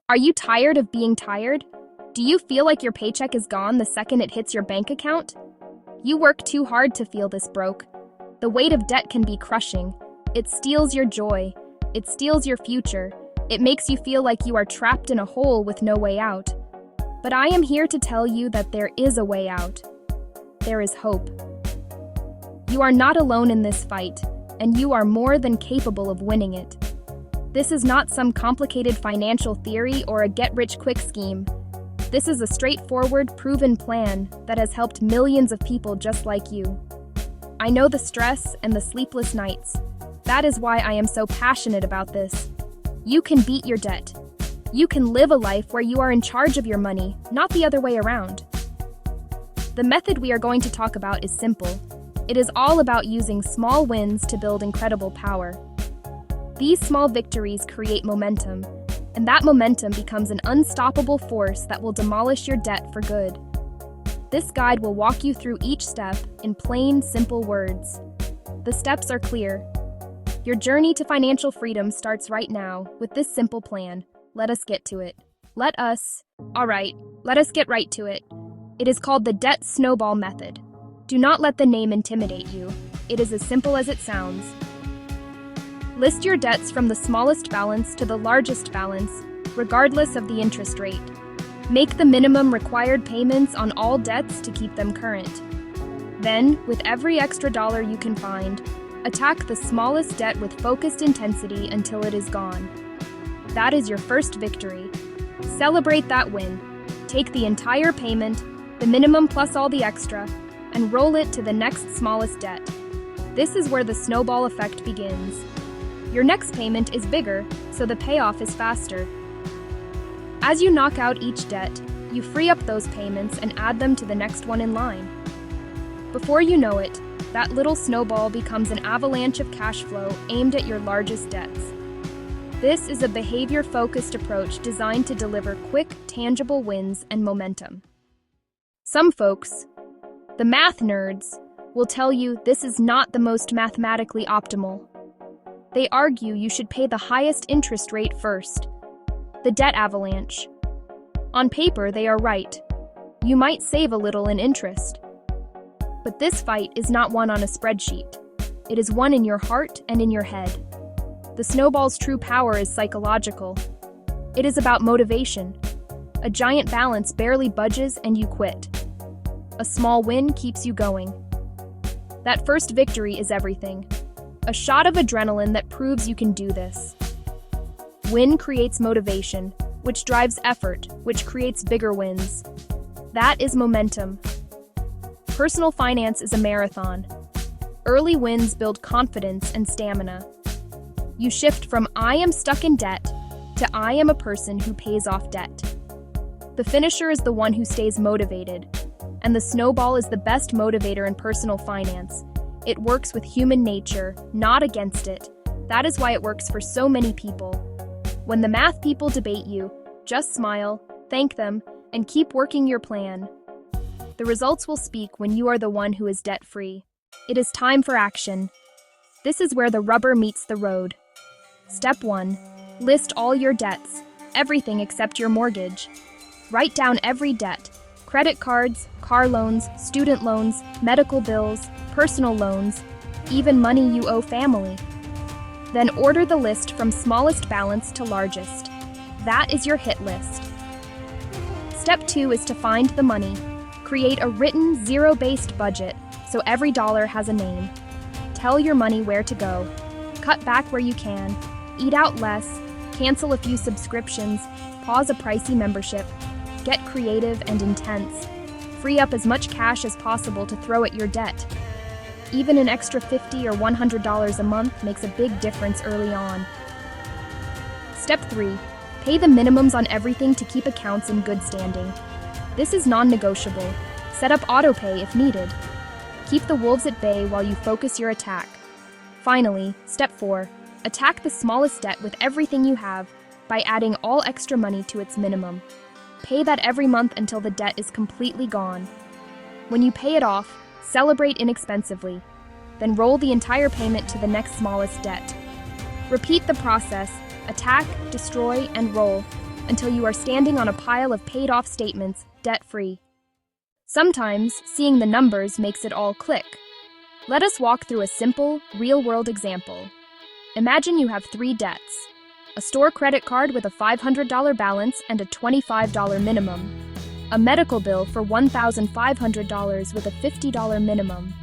Are you tired of being tired? Do you feel like your paycheck is gone the second it hits your bank account? You work too hard to feel this broke. The weight of debt can be crushing. It steals your joy. It steals your future. It makes you feel like you are trapped in a hole with no way out. But I am here to tell you that there is a way out. There is hope. You are not alone in this fight, and you are more than capable of winning it. This is not some complicated financial theory or a get-rich-quick scheme. This is a straightforward, proven plan that has helped millions of people just like you. I know the stress and the sleepless nights. That is why I am so passionate about this. You can beat your debt. You can live a life where you are in charge of your money, not the other way around. The method we are going to talk about is simple. It is all about using small wins to build incredible power. These small victories create momentum, and that momentum becomes an unstoppable force that will demolish your debt for good. This guide will walk you through each step in plain, simple words. The steps are clear. Your journey to financial freedom starts right now with this simple plan. Let us get to it. Let us get right to it. It is called the debt snowball method. Do not let the name intimidate you. It is as simple as it sounds. List your debts from the smallest balance to the largest balance, regardless of the interest rate. Make the minimum required payments on all debts to keep them current. Then, with every extra dollar you can find, attack the smallest debt with focused intensity until it is gone. That is your first victory. Celebrate that win. Take the entire payment, the minimum plus all the extra, and roll it to the next smallest debt. This is where the snowball effect begins. Your next payment is bigger, so the payoff is faster. As you knock out each debt, you free up those payments and add them to the next one in line. Before you know it, that little snowball becomes an avalanche of cash flow aimed at your largest debts. This is a behavior-focused approach designed to deliver quick, tangible wins and momentum. Some folks, the math nerds, will tell you this is not the most mathematically optimal. They argue you should pay the highest interest rate first. The debt avalanche. On paper, they are right. You might save a little in interest. But this fight is not one on a spreadsheet. It is one in your heart and in your head. The snowball's true power is psychological. It is about motivation. A giant balance barely budges and you quit. A small win keeps you going. That first victory is everything. A shot of adrenaline that proves you can do this. Win creates motivation, which drives effort, which creates bigger wins. That is momentum. Personal finance is a marathon. Early wins build confidence and stamina. You shift from I am stuck in debt to I am a person who pays off debt. The finisher is the one who stays motivated, and the snowball is the best motivator in personal finance. It works with human nature, not against it. That is why it works for so many people. When the math people debate you, just smile, thank them, and keep working your plan. The results will speak when you are the one who is debt-free. It is time for action. This is where the rubber meets the road. Step 1. List all your debts, everything except your mortgage. Write down every debt. Credit cards, car loans, student loans, medical bills, personal loans, even money you owe family. Then order the list from smallest balance to largest. That is your hit list. Step 2 is to find the money. Create a written, zero-based budget so every dollar has a name. Tell your money where to go. Cut back where you can. Eat out less. Cancel a few subscriptions. Pause a pricey membership. Get creative and intense. Free up as much cash as possible to throw at your debt. Even an extra $50 or $100 a month makes a big difference early on. Step 3. Pay the minimums on everything to keep accounts in good standing. This is non-negotiable. Set up autopay if needed. Keep the wolves at bay while you focus your attack. Finally, Step 4. Attack the smallest debt with everything you have by adding all extra money to its minimum. Pay that every month until the debt is completely gone. When you pay it off, celebrate inexpensively. Then roll the entire payment to the next smallest debt. Repeat the process, attack, destroy, and roll, until you are standing on a pile of paid-off statements, debt-free. Sometimes, seeing the numbers makes it all click. Let us walk through a simple, real-world example. Imagine you have 3 debts: a store credit card with a $500 balance and a $25 minimum, a medical bill for $1,500 with a $50 minimum,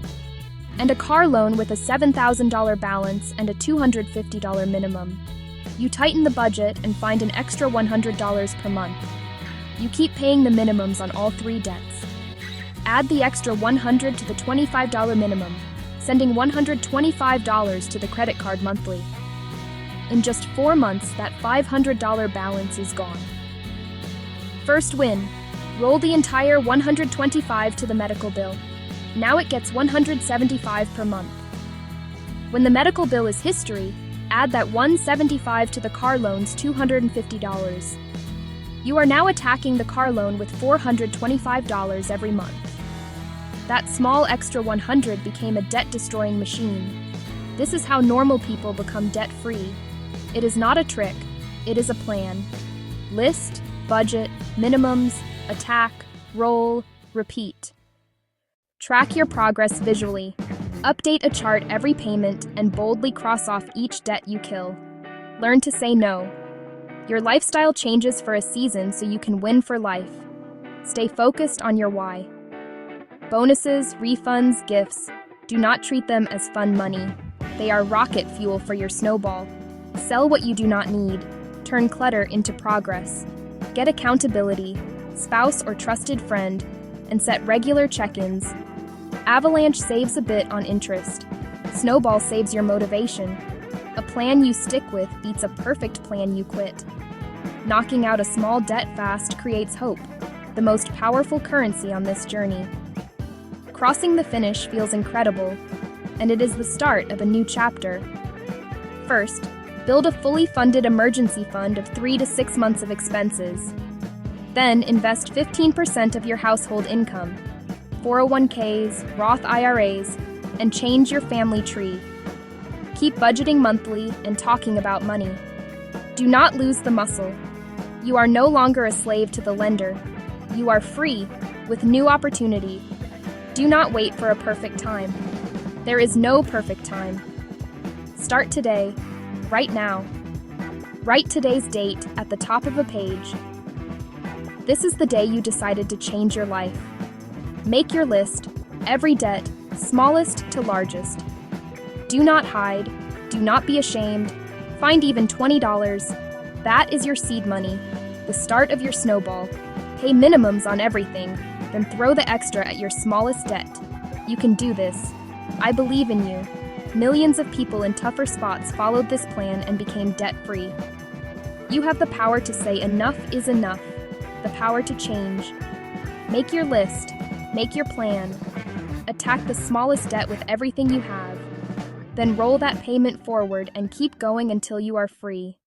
and a car loan with a $7,000 balance and a $250 minimum. You tighten the budget and find an extra $100 per month. You keep paying the minimums on all 3 debts. Add the extra $100 to the $25 minimum, sending $125 to the credit card monthly. In just 4 months, that $500 balance is gone. First win. Roll the entire $125 to the medical bill. Now it gets $175 per month. When the medical bill is history, add that $175 to the car loan's $250. You are now attacking the car loan with $425 every month. That small extra $100 became a debt-destroying machine. This is how normal people become debt-free. It is not a trick, it is a plan. List, budget, minimums, attack, roll, repeat. Track your progress visually. Update a chart every payment and boldly cross off each debt you kill. Learn to say no. Your lifestyle changes for a season so you can win for life. Stay focused on your why. Bonuses, refunds, gifts, do not treat them as fun money. They are rocket fuel for your snowball. Sell what you do not need. Turn clutter into progress. Get accountability, spouse or trusted friend, and set regular check-ins. Avalanche saves a bit on interest. Snowball saves your motivation. A plan you stick with beats a perfect plan you quit. Knocking out a small debt fast creates hope, the most powerful currency on this journey. Crossing the finish feels incredible, and it is the start of a new chapter. First, build a fully funded emergency fund of 3 to 6 months of expenses. Then invest 15% of your household income, 401ks, Roth IRAs, and change your family tree. Keep budgeting monthly and talking about money. Do not lose the muscle. You are no longer a slave to the lender. You are free, with new opportunity. Do not wait for a perfect time. There is no perfect time. Start today, right now. Write today's date at the top of a page. This is the day you decided to change your life. Make your list, every debt, smallest to largest. Do not hide, do not be ashamed. Find even $20. That is your seed money, the start of your snowball. Pay minimums on everything, then throw the extra at your smallest debt. You can do this. I believe in you. Millions of people in tougher spots followed this plan and became debt-free. You have the power to say enough is enough, the power to change. Make your list, make your plan. Attack the smallest debt with everything you have. Then roll that payment forward and keep going until you are free.